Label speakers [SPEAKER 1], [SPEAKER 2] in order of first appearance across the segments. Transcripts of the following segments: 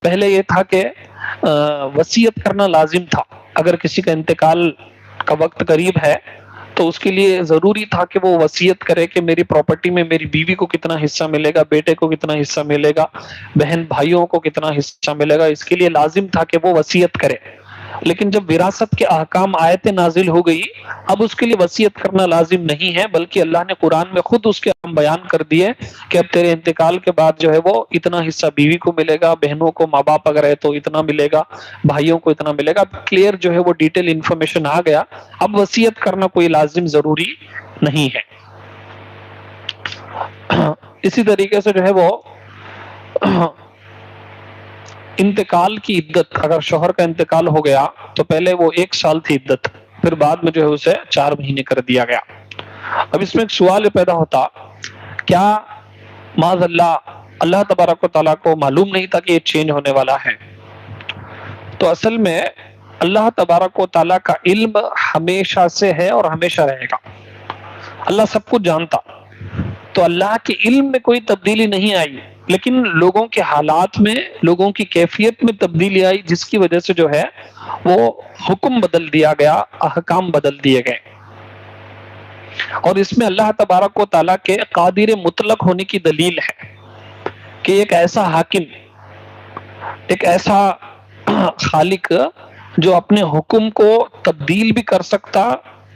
[SPEAKER 1] پہلے یہ تھا کہ وصیت کرنا لازم تھا، اگر کسی کا انتقال کا وقت قریب ہے تو اس کے لیے ضروری تھا کہ وہ وصیت کرے کہ میری پراپرٹی میں میری بیوی کو کتنا حصہ ملے گا، بیٹے کو کتنا حصہ ملے گا، بہن بھائیوں کو کتنا حصہ ملے گا، اس کے لیے لازم تھا کہ وہ وصیت کرے۔ لیکن جب وراثت کے احکام آیتیں نازل ہو گئی، اب اس کے لیے وصیت کرنا لازم نہیں ہے، بلکہ اللہ نے قرآن میں خود اس کے بیان کر دیے کہ اب تیرے انتقال کے بعد جو ہے وہ اتنا حصہ بیوی کو ملے گا، بہنوں کو، ماں باپ اگر ہے تو اتنا ملے گا، بھائیوں کو اتنا ملے گا۔ کلیئر جو ہے وہ ڈیٹیل انفارمیشن آ گیا، اب وصیت کرنا کوئی لازم ضروری نہیں ہے۔ اسی طریقے سے جو ہے وہ انتقال کی عدت، اگر شوہر کا انتقال ہو گیا تو پہلے وہ 1 سال تھی عدت، پھر بعد میں جو ہے اسے 4 مہینے کر دیا گیا۔ اب اس میں ایک سوال پیدا ہوتا، کیا معاذ اللہ تبارک و تعالیٰ کو معلوم نہیں تھا کہ یہ چینج ہونے والا ہے؟ تو اصل میں اللہ تبارک و تعالیٰ کا علم ہمیشہ سے ہے اور ہمیشہ رہے گا، اللہ سب کچھ جانتا، تو اللہ کے علم میں کوئی تبدیلی نہیں آئی، لیکن لوگوں کے حالات میں، لوگوں کی کیفیت میں تبدیلی آئی، جس کی وجہ سے جو ہے وہ حکم بدل دیا گیا، احکام بدل دیے گئے۔ اور اس میں اللہ تبارک و تعالیٰ کے قادر مطلق ہونے کی دلیل ہے کہ ایک ایسا حاکم، ایک ایسا خالق جو اپنے حکم کو تبدیل بھی کر سکتا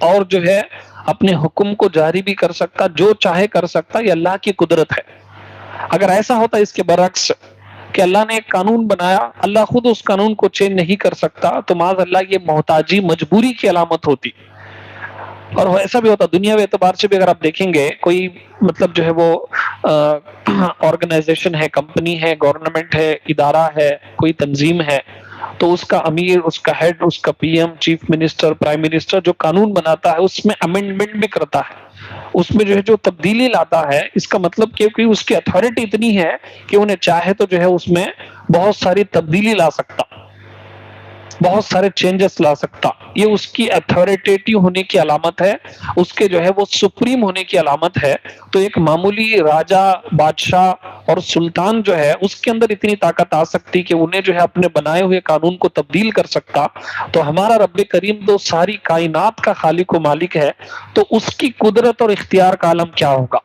[SPEAKER 1] اور جو ہے اپنے حکم کو جاری بھی کر سکتا، جو چاہے کر سکتا، یہ اللہ کی قدرت ہے۔ اگر ایسا ہوتا اس کے برعکس کہ اللہ نے ایک قانون بنایا، اللہ خود اس قانون کو چینج نہیں کر سکتا، تو معاذ اللہ یہ محتاجی، مجبوری کی علامت ہوتی۔ اور ایسا بھی ہوتا دنیاوی اعتبار سے بھی، اگر آپ دیکھیں گے کوئی مطلب جو ہے وہ آرگنائزیشن ہے، کمپنی ہے، گورنمنٹ ہے، ادارہ ہے، کوئی تنظیم ہے، تو اس کا امیر، اس کا ہیڈ، اس کا P M, chief minister, prime minister جو قانون بناتا ہے اس میں امینڈمنٹ بھی کرتا ہے، اس میں جو ہے جو تبدیلی لاتا ہے، اس کا مطلب کہ اس کی اتھارٹی اتنی ہے کہ انہیں چاہے تو جو ہے اس میں بہت ساری تبدیلی لا سکتا، بہت سارے چینجز لا سکتا۔ یہ اس کی اتھارٹیٹیو ہونے کی علامت ہے، اس کے جو ہے وہ سپریم ہونے کی علامت ہے۔ تو ایک معمولی راجہ، بادشاہ اور سلطان جو ہے اس کے اندر اتنی طاقت آ سکتی کہ انہیں جو ہے اپنے بنائے ہوئے قانون کو تبدیل کر سکتا، تو ہمارا رب کریم تو ساری کائنات کا خالق و مالک ہے، تو اس کی قدرت اور اختیار کا عالم کیا ہوگا۔